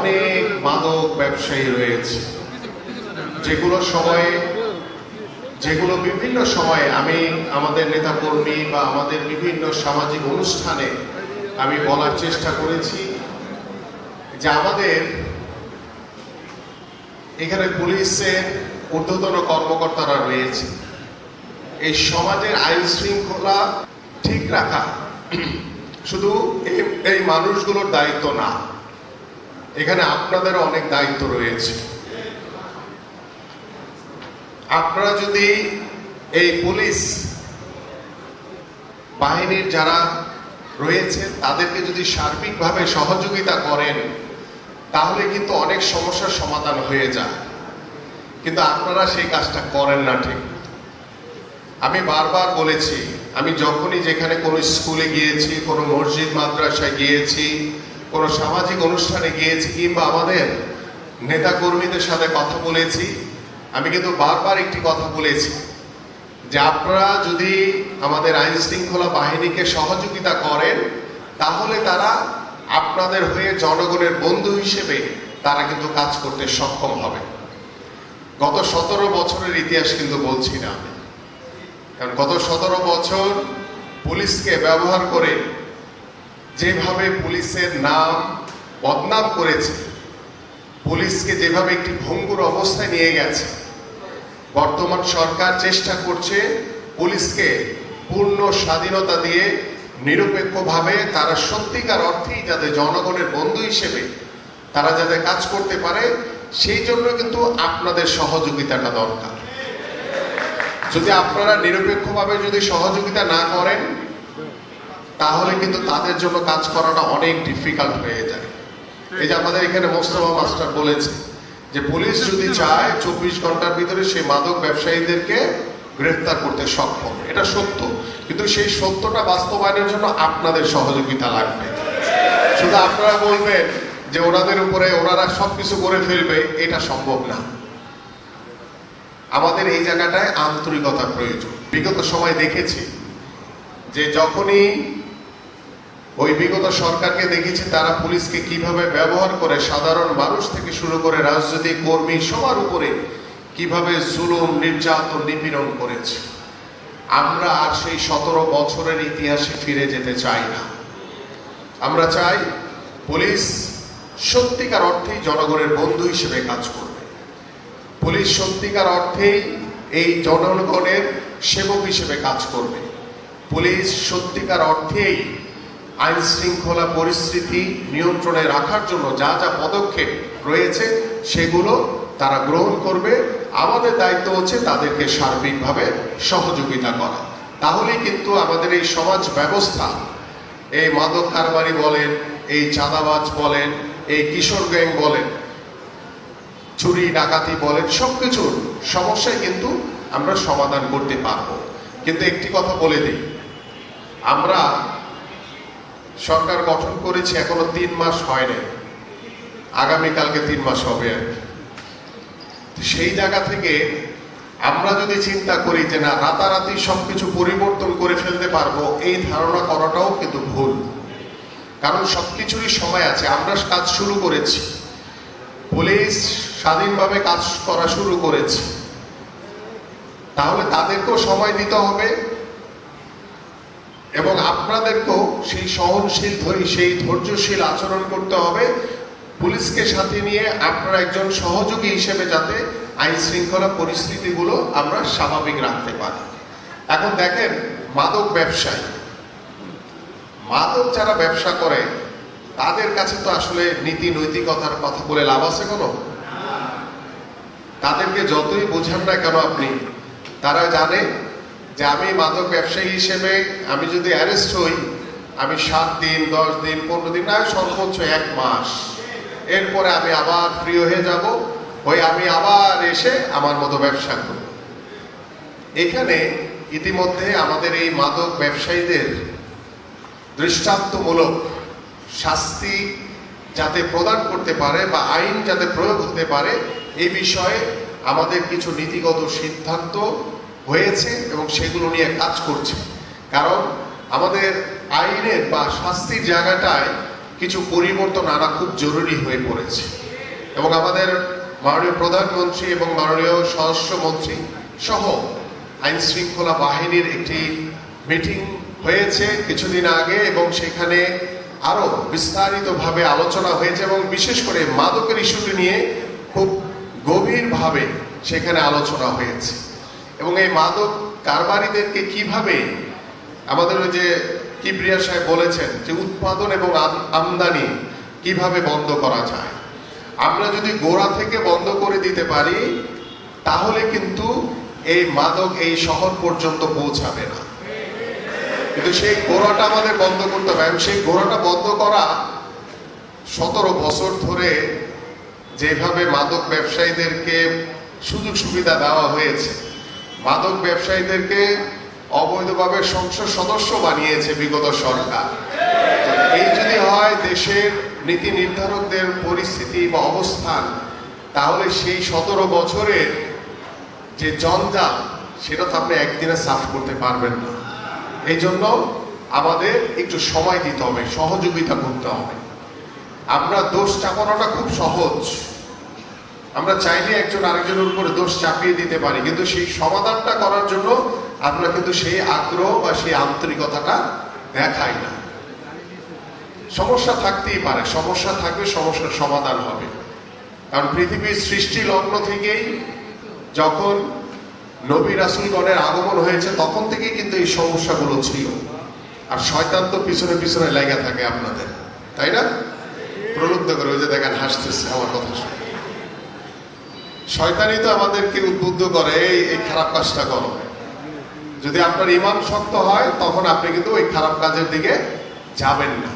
অনেক মাদক ব্যবসায়ী রয়েছে, যেগুলো বিভিন্ন সময়ে আমি আমাদের নেতাকর্মী বা আমাদের বিভিন্ন সামাজিক অনুষ্ঠানে আমি বলার চেষ্টা করেছি যে আমাদের এখানে পুলিশের ঊর্ধ্বতন কর্মকর্তারা রয়েছে। এই সমাজের আইন শৃঙ্খলা ঠিক রাখা শুধু এই মানুষগুলোর দায়িত্ব না, এখানে আপনাদেরও অনেক দায়িত্ব রয়েছে। আপনারা যদি এই পুলিশ বাহিনীর যারা রয়েছে তাদেরকে যদি সার্বিকভাবে সহযোগিতা করেন তাহলে কিন্তু অনেক সমস্যার সমাধান হয়ে যায়, কিন্তু আপনারা সেই কাজটা করেন না ঠিক। আমি বারবার বলেছি, আমি যখনই যেখানে কোনো স্কুলে গিয়েছি, কোনো মসজিদ মাদ্রাসায় গিয়েছি, কোনো সামাজিক অনুষ্ঠানে গিয়েছি, কিংবা আমাদের নেতাকর্মীদের সাথে কথা বলেছি, আমি কিন্তু বারবার একটি কথা বলেছি যে আপনারা যদি আমাদের আইন শৃঙ্খলা বাহিনীকে সহযোগিতা করেন তাহলে তারা আপনাদের হয়ে জনগণের বন্ধু হিসেবে তারা কিন্তু কাজ করতে সক্ষম হবে। গত 17 বছরের ইতিহাস কিন্তু বলছি না আমি, কারণ গত 17 বছর পুলিশকে ব্যবহার করে যেভাবে পুলিশের নাম বদনাম করেছে, পুলিশকে যেভাবে একটি ভঙ্গুর অবস্থায় নিয়ে গেছে, বর্তমান সরকার চেষ্টা করছে পুলিশকে পূর্ণ স্বাধীনতা দিয়ে নিরপেক্ষভাবে তারা সত্যিকার অর্থেই যাতে জনগণের বন্ধু হিসেবে তারা যাতে কাজ করতে পারে, সেই জন্য কিন্তু আপনাদের সহযোগিতাটা দরকার। যদি আপনারা নিরপেক্ষভাবে যদি সহযোগিতা না করেন তাহলে কিন্তু তাদের জন্য কাজ করাটা অনেক ডিফিকাল্ট হয়ে যায়। এই যে আমাদের এখানে মোস্তফা মাস্টার বলেছে যে পুলিশ যদি চায় 24 ঘন্টার ভিতরে সেই মাদক ব্যবসায়ীদেরকে গ্রেফতার করতে সক্ষম, এটা সত্য, কিন্তু সেই সত্যটা বাস্তবায়নের জন্য আপনাদের সহযোগিতা লাগবে। শুধু আপনারা বলবেন যে ওনাদের উপরে ওনারা সবকিছু করে ফেলবে, এটা সম্ভব না। আমাদের এই জায়গাটায় আন্তরিকতার প্রয়োজন। বিগত সময় দেখেছি যে যখনই ওই বিগত সরকারকে দেখেছি তারা পুলিশকে কিভাবে ব্যবহার করে সাধারণ মানুষ থেকে শুরু করে রাজনৈতিক কর্মী সবার উপরে কিভাবে জুলুম, নির্যাতন, নিপীড়ন করেছে। আমরা আর সেই 17 বছরের ইতিহাসে ফিরে যেতে চাই না। আমরা চাই পুলিশ সত্যিকার অর্থেই জনগণের বন্ধু হিসেবে কাজ করবে, পুলিশ সত্যিকার অর্থেই এই জনগণের সেবক হিসেবে কাজ করবে, পুলিশ সত্যিকার অর্থেই আইন শৃঙ্খলা পরিস্থিতি নিয়ন্ত্রণে রাখার জন্য যা যা পদক্ষেপ রয়েছে সেগুলো তারা গ্রহণ করবে। আমাদের দায়িত্ব হচ্ছে তাদেরকে সার্বিকভাবে সহযোগিতা করা। তাহলেই কিন্তু আমাদের এই সমাজ ব্যবস্থা, এই মাদক কারবারি বলেন, এই চাঁদাবাজ বলেন, এই কিশোর গ্যাং বলেন, চুরি ডাকাতি বলেন, সবকিছুর সমস্যায় কিন্তু আমরা সমাধান করতে পারবো। কিন্তু একটি কথা বলে দিই, আমরা সরকার গঠন করেছি এখনো 3 মাস হয় নাই, আগামীকালকে 3 মাস হবে আর কি। সেই জায়গা থেকে আমরা যদি চিন্তা করি যে না রাতারাতি সবকিছু পরিবর্তন করে ফেলতে পারবো, এই ধারণা করাটাও কিন্তু ভুল। কারণ সবকিছুরই সময় আছে। আমরা কাজ শুরু করেছি, পুলিশ স্বাধীনভাবে কাজ করা শুরু করেছে, তাহলে তাদেরকেও সময় দিতে হবে এবং আপনাদেরকেও সেই সহনশীল সেই ধৈর্যশীল আচরণ করতে হবে। পুলিশকে সাথে নিয়ে আপনারা একজন সহযোগী হিসেবে যাতে আইন শৃঙ্খলা পরিস্থিতিগুলো আমরা স্বাভাবিক রাখতে পারি। এখন দেখেন, মাদক ব্যবসায়ী, মাদক যারা ব্যবসা করে তাদের কাছে তো আসলে নীতি নৈতিকতার কথা বলে লাভ আছে কোনো? তাদেরকে যতই বোঝান না কেন আপনি, তারা জানে যে আমি মাদক ব্যবসায়ী হিসেবে আমি যদি অ্যারেস্ট হই, আমি 7 দিন 10 দিন 15 দিন না সর্বোচ্চ 1 মাস, এরপরে আমি আবার ফ্রি হয়ে যাব, আমি আবার এসে আমার মতো ব্যবসা করব। এখানে ইতিমধ্যে আমাদের এই মাদক ব্যবসায়ীদের দৃষ্টান্তমূলক শাস্তি যাতে প্রদান করতে পারে বা আইন যাতে প্রয়োগ হতে পারে, এই বিষয়ে আমাদের কিছু নীতিগত সিদ্ধান্ত হয়েছে এবং সেগুলো নিয়ে কাজ করছে। কারণ আমাদের আইনের বা শাস্তির জায়গাটায় কিছু পরিবর্তন আনা খুব জরুরি হয়ে পড়েছে। এবং আমাদের মাননীয় প্রধানমন্ত্রী এবং মাননীয় স্বরাষ্ট্রমন্ত্রী সহ আইন শৃঙ্খলা বাহিনীর একটি মিটিং হয়েছে কিছুদিন আগে, এবং সেখানে আরো বিস্তারিতভাবে আলোচনা হয়েছে এবং বিশেষ করে মাদকের ইস্যুটি নিয়ে খুব গভীরভাবে সেখানে আলোচনা হয়েছে। এবং এই মাদক কারবারিদেরকে কিভাবে আমাদের ওই যে কিবরিয়া সাহেব বলেছেন যে উৎপাদন এবং আমদানি কিভাবে বন্ধ করা যায়, আমরা যদি গোড়া থেকে বন্ধ করে দিতে পারি তাহলে কিন্তু এই মাদক এই শহর পর্যন্ত পৌঁছাবে না। কিন্তু সেই গোড়াটা আমাদের বন্ধ করতে হবে। সেই গোড়াটা বন্ধ করা 17 বছর ধরে যেভাবে মাদক ব্যবসায়ীদেরকে সুযোগ সুবিধা দেওয়া হয়েছে, মাদক ব্যবসায়ীদেরকে অবৈধভাবে সংসদ সদস্য বানিয়েছে বিগত সরকার। এই যদি হয় দেশের নীতি নির্ধারকদের পরিস্থিতি বা অবস্থান, তাহলে সেই 17 বছরের যে জঞ্জাল সেটা তো আপনি একদিনে সাফ করতে পারবেন না। এই জন্য আমাদের একটু সময় দিতে হবে, সহযোগিতা করতে হবে। আমরা দোষ চাপানোটা খুব সহজ, আমরা চাইলে একজন আরেকজনের উপরে দোষ চাপিয়ে দিতে পারি, কিন্তু সেই সমাধানটা করার জন্য আমরা কিন্তু সেই আগ্রহ বা সেই আন্তরিকতাটা দেখাই না। সমস্যা থাকতেই পারে, সমস্যা থাকবে, সমস্যার সমাধান হবে। কারণ পৃথিবীর সৃষ্টি লগ্ন থেকেই যখন নবী রাসূলগণের আগমন হয়েছে তখন থেকেই কিন্তু এই সমস্যাগুলো ছিল। আর শয়তান তো পিছনে পিছনে লেগে থাকে আপনাদের, তাই না? প্রলুব্ধ করে, ওই যে দেখেন হাসতেছে আমার কথা শুনে। শয়তানই তো আমাদেরকে উদ্বুদ্ধ করে এই খারাপ কাজটা করো। যদি আপনার ঈমান শক্ত হয় তখন আপনি কিন্তু ওই খারাপ কাজের দিকে যাবেন না।